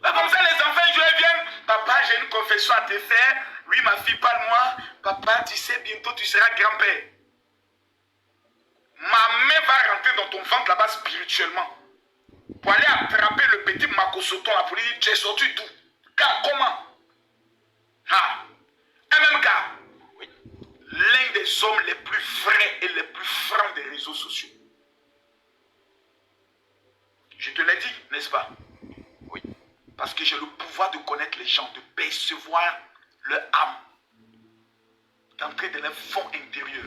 Là, comme ça, les enfants, ils viennent. Papa, j'ai une confession à te faire. Oui, ma fille, parle-moi. Papa, tu sais, bientôt, tu seras grand-père. Ma main va rentrer dans ton ventre là-bas spirituellement. Pour aller attraper le petit Makosoton là, pour lui dire, tu es sorti d'où? Car comment? Ah, MMK, Oui. l'un des hommes les plus vrais et les plus francs des réseaux sociaux. Je te l'ai dit, n'est-ce pas? Oui. Parce que j'ai le pouvoir de connaître les gens, de percevoir leur âme, d'entrer dans leur fond intérieur.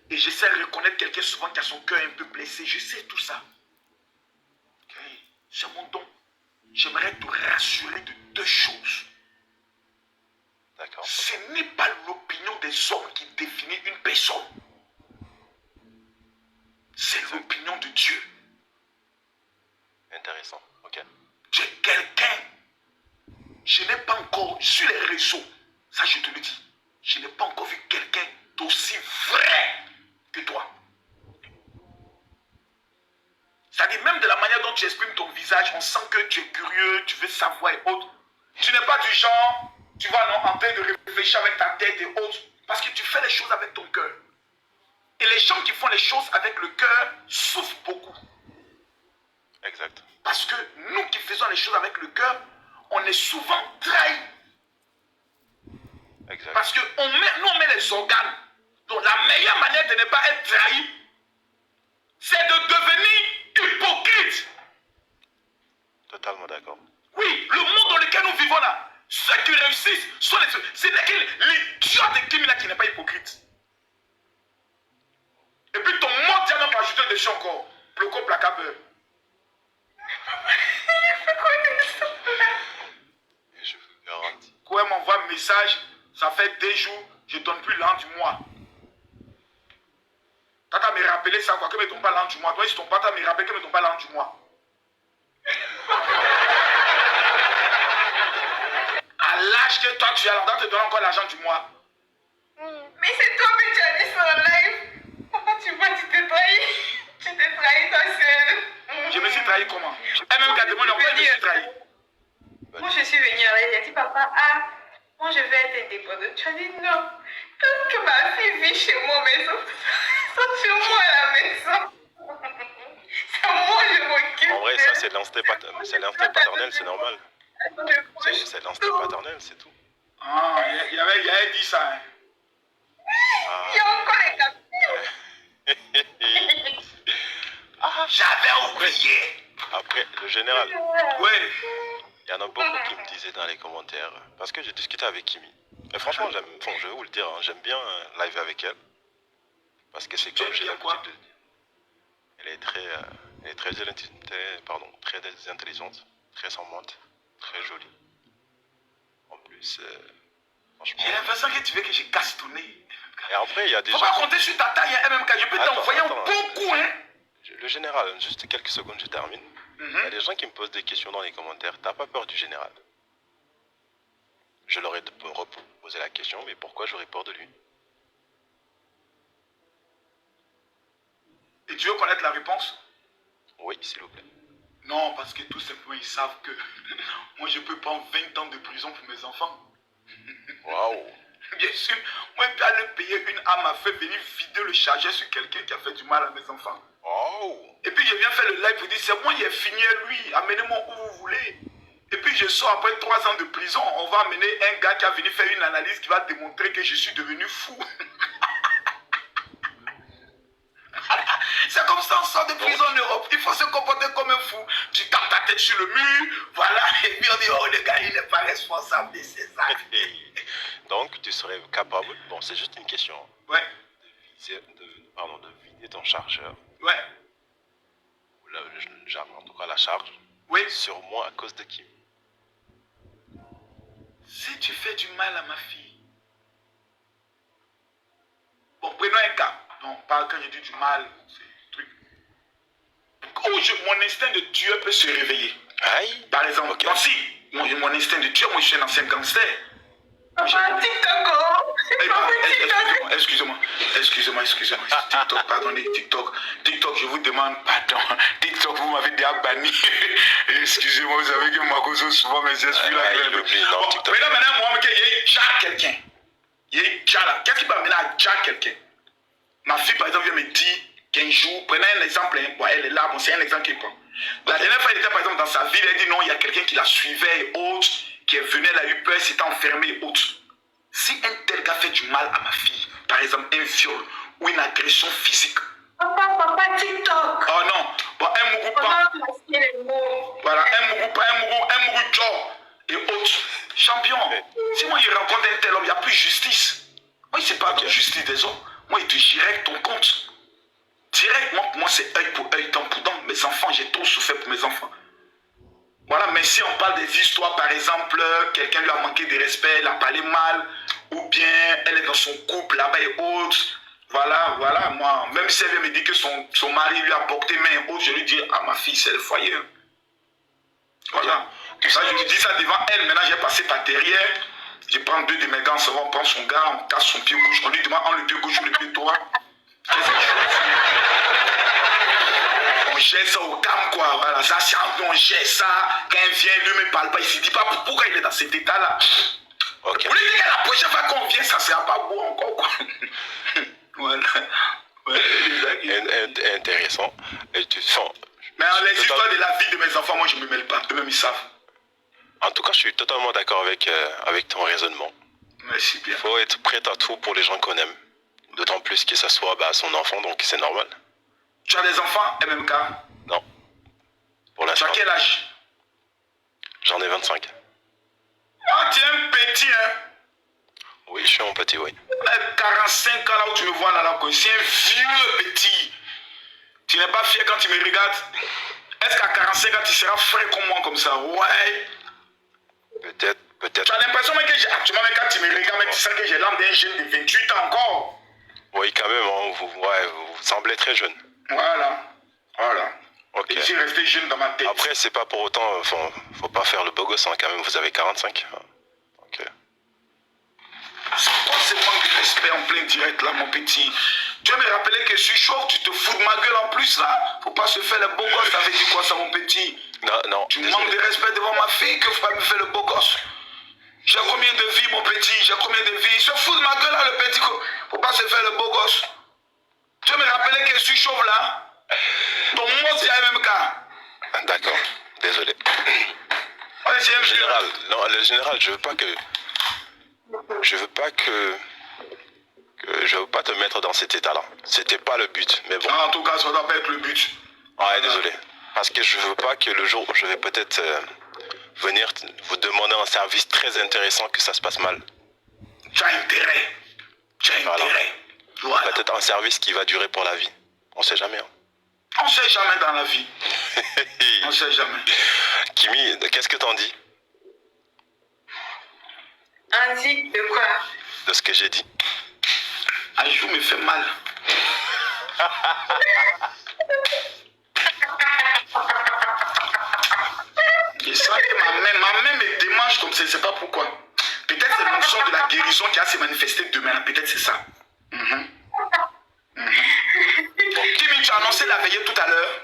Et je sais reconnaître quelqu'un souvent qui a son cœur un peu blessé. Je sais tout ça. Okay. C'est mon don. J'aimerais te rassurer de deux choses. D'accord. Ce n'est pas l'opinion des hommes qui définit une personne. C'est l'opinion de Dieu. Intéressant. Ok. Tu es quelqu'un. Je n'ai pas encore, sur les réseaux, ça je te le dis, je n'ai pas encore vu quelqu'un d'aussi vrai que toi. C'est-à-dire, même de la manière dont tu exprimes ton visage, on sent que tu es curieux, tu veux savoir et autres. Tu n'es pas du genre, tu vois, non, en train de réfléchir avec ta tête et autres, parce que tu fais les choses avec ton cœur. Et les gens qui font les choses avec le cœur souffrent beaucoup. Exact. Parce que nous qui faisons les choses avec le cœur, on est souvent trahis. Exact. Parce que nous on met les organes. Donc la meilleure manière de ne pas être trahi, c'est de devenir hypocrite. Totalement d'accord. Oui, le monde dans lequel nous vivons là, ceux qui réussissent sont les... C'est l'idiot de Kim là qui n'est pas hypocrite. Et puis ton monde, tu as même pas ajouté dessus encore. Bloco placabeur. Je vous garantis. Quoi m'envoie un message, ça fait 2 jours, je ne donne plus l'an du mois. Tata me rappeler ça, quoi, que me donne pas l'an du mois. Toi, si ton papa me rappelle que me donne pas l'an du mois. À l'âge que toi tu as, on te donne encore l'argent du mois. Mais c'est toi que tu as dit ça en live. Papa, tu vois, tu t'es trahi. Tu t'es trahi toi seul. Je me suis trahi comment? Et même quand demande pourquoi je me suis trahi. Moi, je suis venue avec, j'ai dit, papa, moi je vais être indépendante. Tu as dit non. Tant que ma fille vit chez moi, maison, c'est chez moi à la maison. C'est moi, je m'occupe. En vrai, ça, c'est l'instinct paternel, c'est normal. C'est l'instinct paternel, c'est tout. Ah, il avait dit ça. Hein. Ah. Il y a encore les captures. J'avais oublié. Après, le général, Oui. il y en a beaucoup qui me disaient dans les commentaires, parce que j'ai discuté avec Kimi. Et franchement, je vais vous le dire, hein, j'aime bien live avec elle. Parce que c'est comme j'ai l'habitude de dire. Elle est très intelligente, très charmante, très jolie. En plus, franchement... J'ai l'impression que tu veux que je casse ton nez. Et après, il y a des gens... Faut pas compter sur ta taille, hein, MMK. Je peux t'envoyer beaucoup, hein. Le général, juste quelques secondes, je termine. Il y a des gens qui me posent des questions dans les commentaires. T'as pas peur du général? Je leur ai reposé la question, mais pourquoi j'aurais peur de lui? Et tu veux connaître la réponse? Oui, s'il vous plaît. Non, parce que tout simplement, ils savent que moi, je peux prendre 20 ans de prison pour mes enfants. Waouh! Bien sûr, moi, je peux aller payer une âme à fait venir vider le chargeur sur quelqu'un qui a fait du mal à mes enfants. Oh. Et puis, je viens faire le live pour dire, c'est moi, il est fini, lui, amenez-moi où vous voulez. Et puis, je sors après 3 ans de prison, on va amener un gars qui a venu faire une analyse qui va démontrer que je suis devenu fou. C'est comme ça on sort de prison en Europe. Il faut se comporter comme un fou. Tu tapes ta tête sur le mur, voilà, et puis on dit, oh le gars, il n'est pas responsable de ses actes. Donc tu serais capable, bon c'est juste une question, ouais. de vider ton chargeur. Ouais. En tout cas la charge. Oui. Sur moi à cause de qui? Si tu fais du mal à ma fille. Bon, prenons un cas. Non, pas quand je dis du mal, c'est un truc. Où mon instinct de tueur peut se réveiller. Aïe. Par exemple, okay. Donc si mon instinct de tueur, moi je suis un ancien gangster. Papa, TikTok. Excusez-moi. TikTok, pardonnez, TikTok, je vous demande pardon. TikTok, vous m'avez déjà banni. Excusez-moi, vous savez que moi, cause souvent mes esprits là. Maintenant, moi, il y a déjà quelqu'un. Il y a déjà là. Qu'est-ce qui va mener à déjà quelqu'un? Ma fille, par exemple, vient me dire qu'un jour, prenez un exemple, bon, elle est là, bon, c'est un exemple qui prend. La dernière fois, elle était par exemple dans sa ville, elle dit non, il y a quelqu'un qui la suivait et autres, qui est venu, elle a eu peur, s'était enfermé et autres. Si un tel gars fait du mal à ma fille, par exemple un viol ou une agression physique. Papa, TikTok. Oh non, bon, un mougou pas. Voilà, un mougou job et autres. Champion, si moi je rencontre un tel homme, il n'y a plus justice. Moi, c'est pas de justice des hommes. Moi, il te direct ton compte. Directement, pour moi, c'est œil pour œil, dent pour dent. Mes enfants, j'ai trop souffert pour mes enfants. Voilà, mais si on parle des histoires, par exemple, quelqu'un lui a manqué de respect, elle a parlé mal, ou bien elle est dans son couple là-bas et autres. Voilà, moi, même si elle vient me dire que son mari lui a porté main et autres, je lui dis, ah, ma fille, c'est le foyer. Voilà. Ça, je lui dis ça devant elle. Maintenant, j'ai passé par derrière. Je prends deux de mes gants, on prend son gars, on casse son pied gauche, on lui demande, le pied gauche ou le pied droit. On gère ça au calme, quoi. Voilà, ça, c'est on gère ça. Quand il vient, lui ne me parle pas, il ne se dit pas pourquoi il est dans cet état-là. Ok. Vous lui dites que la prochaine fois qu'on vient, ça ne sera pas beau encore, quoi. Voilà. Ouais, intéressant. Et tu sens. Mais les histoires de la vie de mes enfants, moi, je ne me mêle pas. Eux-mêmes, ils savent. En tout cas, je suis totalement d'accord avec ton raisonnement. Merci bien. Il faut être prêt à tout pour les gens qu'on aime. D'autant plus que ça soit son enfant, donc c'est normal. Tu as des enfants, MMK? Non. Pour l'instant. Tu as quel âge? J'en ai 25. Ah, tu es un petit, hein? Oui, je suis un petit, oui. 45 ans là où tu me vois là, c'est un vieux petit. Tu n'es pas fier quand tu me regardes? Est-ce qu'à 45 ans, tu seras frais comme moi, comme ça? Ouais. Peut-être. Tu as l'impression que actuellement, quand tu me regardes, tu sens que j'ai l'âme d'un jeune de 28 ans encore. Oui, quand même, hein, vous semblez très jeune. Voilà. Ok. Et je suis resté jeune dans ma tête. Après, c'est pas pour autant, faut pas faire le beau gosse, hein, quand même, vous avez 45. Ok. C'est quoi ce manque de respect en plein direct là, mon petit? Tu vas me rappeler que je suis chaud, tu te fous de ma gueule en plus là. Faut pas se faire le beau gosse, ça veut dire quoi ça, mon petit? Non. Tu manques de respect devant ma fille, que faut pas me faire le beau gosse. J'ai combien de vies, mon petit? J'ai combien de vies? Je fous de ma gueule là, le petit. Faut pas se faire le beau gosse. Tu vas me rappeler que je suis chauve là. Ton mot, c'est la même cas. D'accord, désolé. Ouais, c'est un Général, non, le général, je veux pas te mettre dans cet état-là. C'était pas le but, mais bon. Ah, en tout cas, ça doit pas être le but. Ouais, désolé. Parce que je veux pas que le jour où je vais peut-être venir vous demander un service très intéressant, que ça se passe mal. Tu as intérêt. Voilà. Peut-être un service qui va durer pour la vie. On sait jamais. Hein. On sait jamais dans la vie. On sait jamais. Kimi, qu'est-ce que t'en dis? On dit de quoi? De ce que j'ai dit. Un jour me fait mal. Je sens que ma main me démange comme ça, je ne sais pas pourquoi. Peut-être c'est l'onction de la guérison qui va se manifester demain. Peut-être c'est ça. Bon, Kimi, tu as annoncé la veillée tout à l'heure.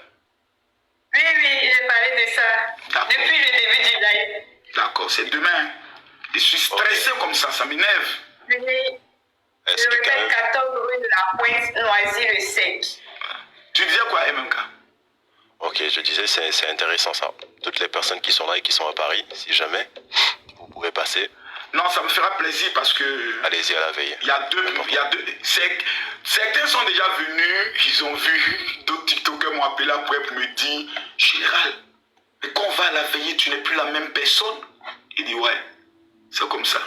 Oui, j'ai parlé de ça. Depuis le début du live. D'accord, c'est demain. Je suis stressé comme ça m'énerve. Je répète 14 rue de la Pointe, Noisy-le-Sec. Tu disais quoi, MMK? Ok, je disais, c'est intéressant ça. Toutes les personnes qui sont là et qui sont à Paris, si jamais, vous pouvez passer. Non, ça me fera plaisir parce que... Allez-y à la veille. Il y a deux... Certains sont déjà venus, ils ont vu, d'autres TikTokers m'ont appelé après pour me dire, Général, mais quand on va à la veille, tu n'es plus la même personne. Il dit, ouais, c'est comme ça.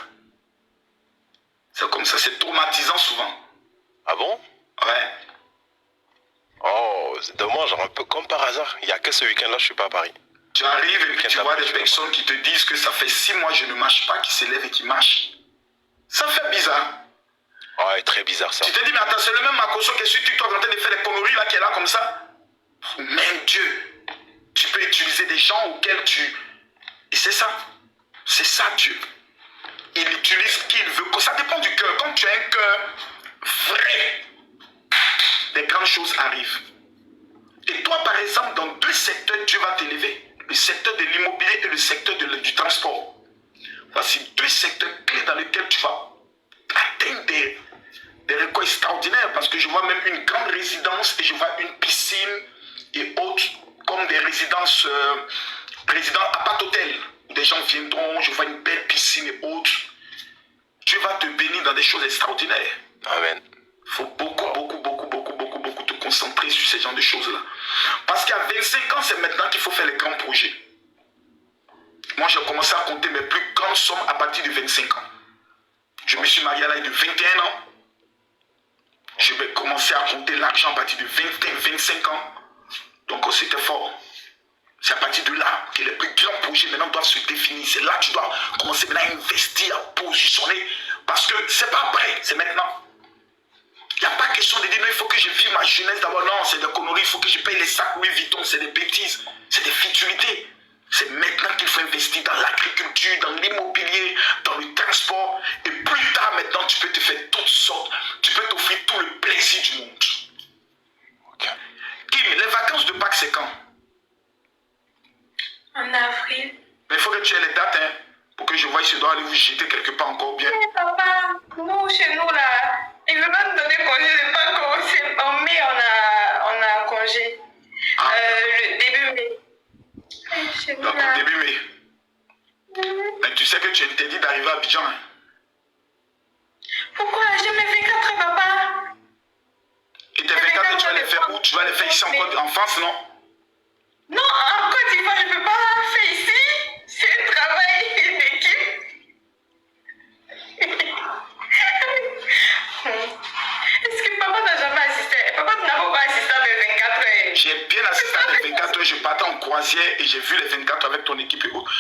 C'est comme ça, c'est traumatisant souvent. Ah bon? Ouais. Oh, c'est dommage, un peu comme par hasard. Il n'y a que ce week-end-là, je suis pas à Paris. Tu arrives et puis tu vois des personnes qui te disent que ça fait 6 mois que je ne marche pas, qui s'élèvent et qui marchent. Ça fait bizarre. Ouais, très bizarre ça. Tu te dis, mais attends, c'est le même Makoso qui est sur TikTok en train de faire des conneries là, qui est là comme ça. Même Dieu, tu peux utiliser des gens auxquels tu... Et c'est ça. C'est ça Dieu. il utilise ce qu'il veut. Ça dépend du cœur. Quand tu as un cœur vrai, des grandes choses arrivent. Et toi, par exemple, dans deux secteurs, Dieu va t'élever. Le secteur de l'immobilier et le secteur du transport. Voici deux secteurs clés dans lesquels tu vas atteindre des records extraordinaires. Parce que je vois même une grande résidence et je vois une piscine et autres comme des résidences, appart-hôtel. Où des gens viendront, je vois une belle piscine et autres. Dieu va te bénir dans des choses extraordinaires. Amen. Il faut beaucoup te concentrer sur ces genres de choses-là. Parce qu'à 25 ans, c'est maintenant qu'il faut faire les grands projets. Moi, j'ai commencé à compter mes plus grandes sommes à partir de 25 ans. Je me suis marié à l'âge de 21 ans. Je vais commencer à compter l'argent à partir de 25 ans. Donc, c'était fort. C'est à partir de là que les plus grands projets maintenant doivent se définir. C'est là que tu dois commencer maintenant à investir, à positionner. Parce que c'est pas après, c'est maintenant. Il n'y a pas question de dire non, il faut que je vive ma jeunesse d'abord. Non, c'est des conneries, il faut que je paye les sacs Louis Vuitton, c'est des bêtises, c'est des futilités. C'est maintenant qu'il faut investir dans l'agriculture, dans l'immobilier, dans le transport. Et plus tard, maintenant, tu peux te faire toutes sortes. Tu peux t'offrir tout le plaisir du monde. Ok. Kim, les vacances de Pâques, c'est quand? En avril. Mais il faut que tu aies les dates, hein, pour que je voie si je dois aller vous jeter quelque part encore bien. Mais papa, nous, chez nous, là, il ne veut pas nous donner congé de Pâques. En mai, on a congé. Ah. Le début mai. Chez nous, Donc, là. au début mai. Mais tu sais que tu es interdit d'arriver à Abidjan. Hein. Pourquoi? J'ai mes 24 papa. Et tes 24, tu vas les faire où? Tu vas les faire ici en France, non? Non, en Côte d'Ivoire, je ne peux pas faire ici. C'est un travail d'équipe. Est-ce que papa n'a jamais assisté? Papa, tu n'as pas assisté à mes 24 heures. J'ai bien assisté à mes 24 heures. Je partais en croisière et j'ai vu les 24 heures avec ton équipe et autres.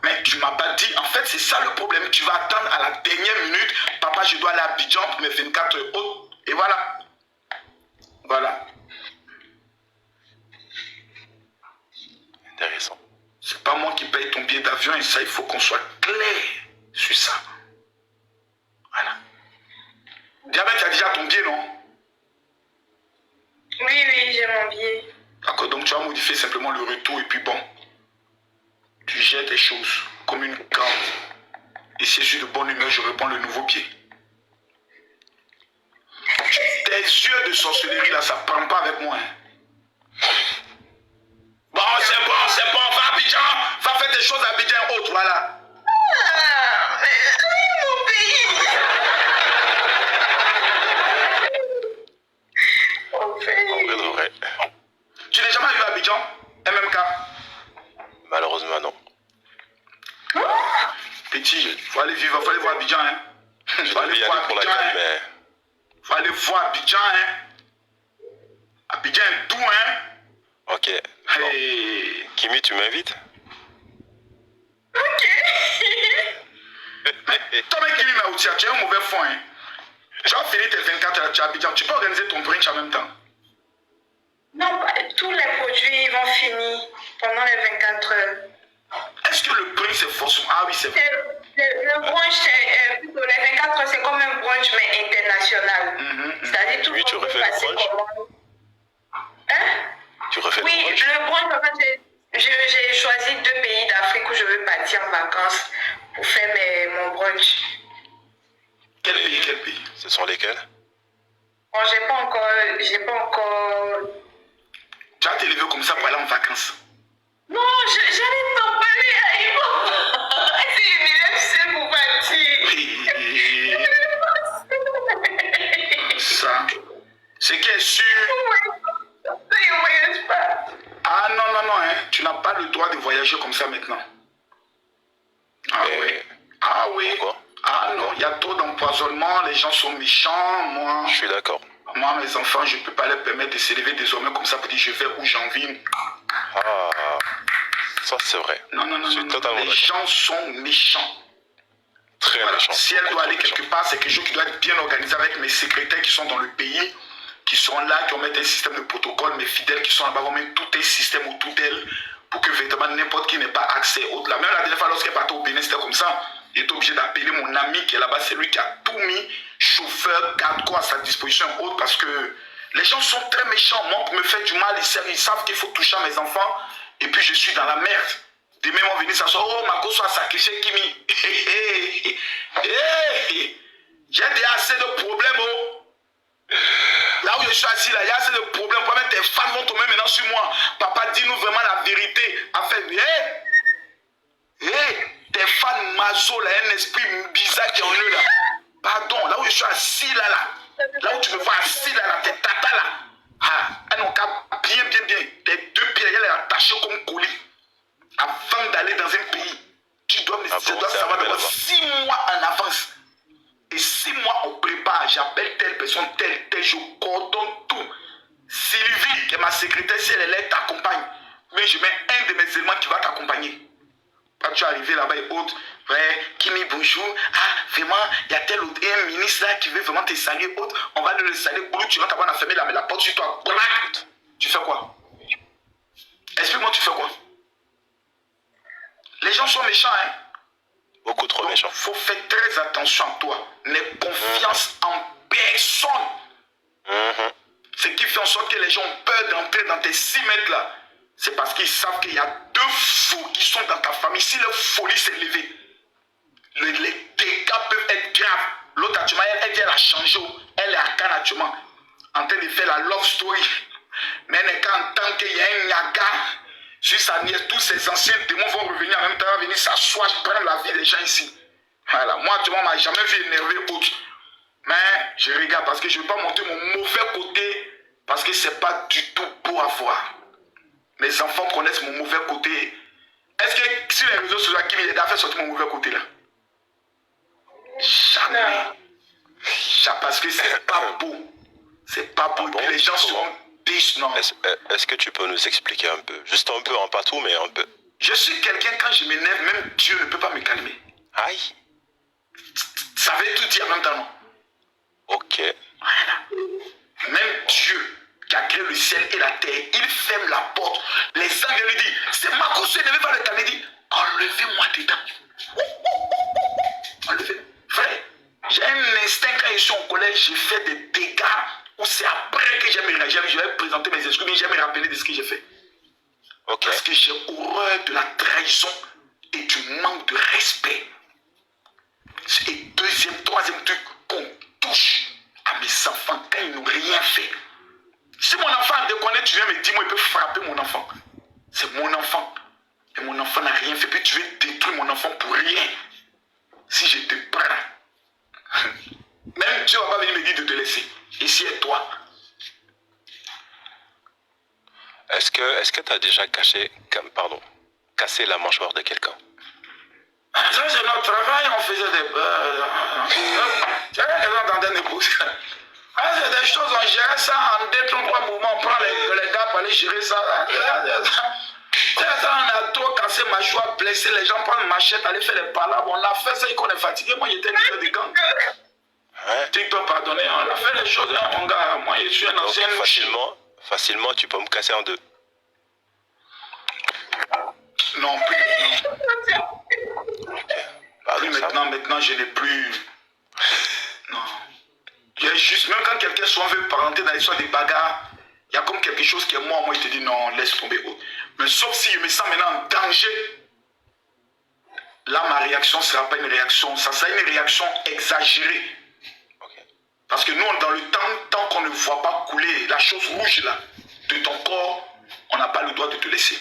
Mais tu ne m'as pas dit, en fait, c'est ça le problème. Tu vas attendre à la dernière minute. Papa, je dois aller à Abidjan pour mes 24 heures autres. Et voilà. Voilà. Intéressant. C'est pas moi qui paye ton billet d'avion et ça, il faut qu'on soit clair sur ça. Voilà. Diabète, tu as déjà ton billet, non? Oui, j'ai mon billet. D'accord, donc tu vas modifier simplement le retour et puis bon, tu gères tes choses comme une carte. Et si je suis de bonne humeur, je reprends le nouveau pied. Tes yeux de sorcellerie là, ça prend pas avec moi. Hein. Bon, c'est bon, va à Abidjan, va faire des choses à Abidjan et autres, voilà. Ah, mais mon pays. Mon pays. En vrai. Tu n'es jamais vu à Abidjan, MMK? Malheureusement, non. Petit, faut aller vivre, faut aller voir Abidjan, hein. Je Faut aller devais y voir aller pour la Abidjan, canne, hein. mais Faut aller voir Abidjan, hein. Abidjan est doux, hein. ok. Bon. Hey. Kimi, tu m'invites? Ok. Mais toi, mec, Kimi Maoutia, tu as un mauvais fond, hein. Tu vas finir tes 24 heures à Abidjan, tu peux organiser ton brunch en même temps. Non, tous les produits vont finir pendant les 24 heures. Est-ce que le brunch c'est forcément... Ah oui, c'est vrai. Le brunch, c'est plutôt les 24 heures, c'est comme un brunch, mais international. C'est-à-dire tout Oui, tu le monde refais peut le passer brunch? comment. Hein? Tu refais Oui, le brunch? le brunch, en fait, j'ai choisi 2 pays d'Afrique où je veux partir en vacances pour faire mon brunch. Quel pays? Ce sont lesquels? Bon, j'ai pas encore... Tu vas t'élever comme ça pour aller en vacances. Non, j'allais t'en parler à Ivo. C'est une élève seule pour partir. Ça. Ce qui est sûr... Ça ne voyage pas. Ah non, hein. Tu n'as pas le droit de voyager comme ça maintenant. Ah oui. Ah oui. Pourquoi? Ah non, il y a trop d'empoisonnement, les gens sont méchants, moi. Je suis d'accord. Moi, mes enfants, je ne peux pas leur permettre de s'élever désormais comme ça pour dire je vais où j'ai envie. Ah, ça c'est vrai. Non. Je suis totalement Les d'accord. gens sont méchants. Très Voilà. méchant. Si elle doit aller Très quelque méchant. part, c'est quelque chose qui doit être bien organisé avec mes secrétaires qui sont dans le pays, qui sont là, qui vont mettre un système de protocole, mes fidèles qui sont là-bas vont mettre tout un système autour d'elle pour que véritablement n'importe qui n'ait pas accès au-delà. Même la dernière fois, lorsqu'elle partait au Bénin, c'était comme ça. J'étais obligé d'appeler mon ami qui est là-bas. C'est lui qui a tout mis, chauffeur, garde-corps à sa disposition et autres, parce que les gens sont très méchants. Moi, pour me faire du mal, ils savent qu'il faut toucher à mes enfants. Et puis, je suis dans la merde. Demain, ils vont venir s'asseoir. Oh, ma gosse a sacrifié Kimi. J'ai déjà assez de problèmes. Oh. Là où je suis assis, là, il y a assez de problèmes. Même tes fans vont tomber maintenant sur moi. Papa, dis-nous vraiment la vérité. Enfin, tes fans maso, là, un esprit bizarre qui est en eux, là. Pardon, là où je suis assis, là. Là où tu me vois assis, là, tes tatas, là. Ah, elles n'ont qu'à bien. Tes deux pieds, elles sont attachées comme colis. Avant d'aller dans un pays, tu dois savoir d'abord 6 mois en avance. Et 6 mois on prépare, j'appelle telle personne, telle, je coordonne tout. Sylvie, qui est ma secrétaire, si elle est là, t'accompagne. Mais je mets un de mes éléments qui va t'accompagner. Quand tu es arrivé là-bas et autres, ouais, Kimi, bonjour. Ah, vraiment, il y a tel autre, un ministre là qui veut vraiment te saluer, autre. On va le saluer. Ou tu rentres, on a fermé la porte sur toi. Black. Tu fais quoi? Explique-moi, tu fais quoi? Les gens sont méchants, hein? Beaucoup trop méchants. Il faut faire très attention à toi. N'aie confiance en personne. Ce qui fait en sorte que les gens ont peur d'entrer dans tes 6 mètres là, c'est parce qu'ils savent qu'il y a 2 fous qui sont dans ta famille. Si leur folie s'est levée, les dégâts peuvent être graves. L'autre actuellement, elle a changé. Elle est à Cannes actuellement, en train de faire la love story. Mais elle n'est qu'en tant qu'il y a un Niaga sur sa nièce, tous ces anciens démons vont revenir en même temps, venir s'asseoir, prendre la vie des gens ici. Voilà, moi, tu vois, on m'a jamais vu énervé autre. Mais je regarde parce que je ne veux pas montrer mon mauvais côté, parce que c'est pas du tout beau à voir. Mes enfants connaissent mon mauvais côté. Est-ce que sur les réseaux sociaux, qui m'aide à faire sortir mon mauvais côté là? Jamais. Parce que c'est pas beau. C'est pas beau. Et les gens seront déçus. Est-ce que tu peux nous expliquer un peu? Juste un peu, en pas tout, mais un peu. Je suis quelqu'un, quand je m'énerve, même Dieu ne peut pas me calmer. Aïe. Ça veut tout dire en même temps, non? Ok. Voilà. Même Dieu qui a créé le ciel et la terre, il ferme la porte. Les anges lui disent, c'est ma cause, ne veut pas le calmer. Il dit, enlevez-moi dedans. Enlevez. Frère, j'ai un instinct quand je suis au collège, j'ai fait des dégâts où c'est après que je vais présenter mes excuses, mais j'ai me rappeler de ce que j'ai fait. Okay. Parce que j'ai horreur de la trahison et du manque de respect. Et deuxième, troisième truc, qu'on touche à mes enfants quand ils n'ont rien fait. Si mon enfant déconne, tu viens me dire, moi, il peut frapper mon enfant. C'est mon enfant. Et mon enfant n'a rien fait. Puis tu veux détruire mon enfant pour rien. Si je te prends, même Dieu va pas venir me dire de te laisser. Ici est toi. Est-ce que tu as déjà cassé la mâchoire de quelqu'un? Ça, c'est notre travail. On faisait des... C'est vrai que dans des négociations. C'est des choses, on gérait ça en 2-3 mouvements. On prend les gars pour aller gérer ça. Ça, on a trop cassé mâchoire, blessé. Les gens prennent machette, aller faire les palabres. On a fait ça et qu'on est fatigué. Moi, j'étais leader de gang. TikTok, pardonnez. On a fait les choses, hein, mon gars. Moi, je suis un ancien. Facilement, tu peux me casser en 2. Non, plus. Maintenant, je n'ai plus. Non. Il y a juste, même quand quelqu'un soit veut rentrer dans l'histoire des bagarres, il y a comme quelque chose qui est moi, je te dis non, laisse tomber. Mais sauf si je me sens maintenant en danger, là, ma réaction ne sera pas une réaction, ça sera une réaction exagérée. Okay. Parce que nous, dans le temps, tant qu'on ne voit pas couler la chose rouge là, de ton corps, on n'a pas le droit de te laisser.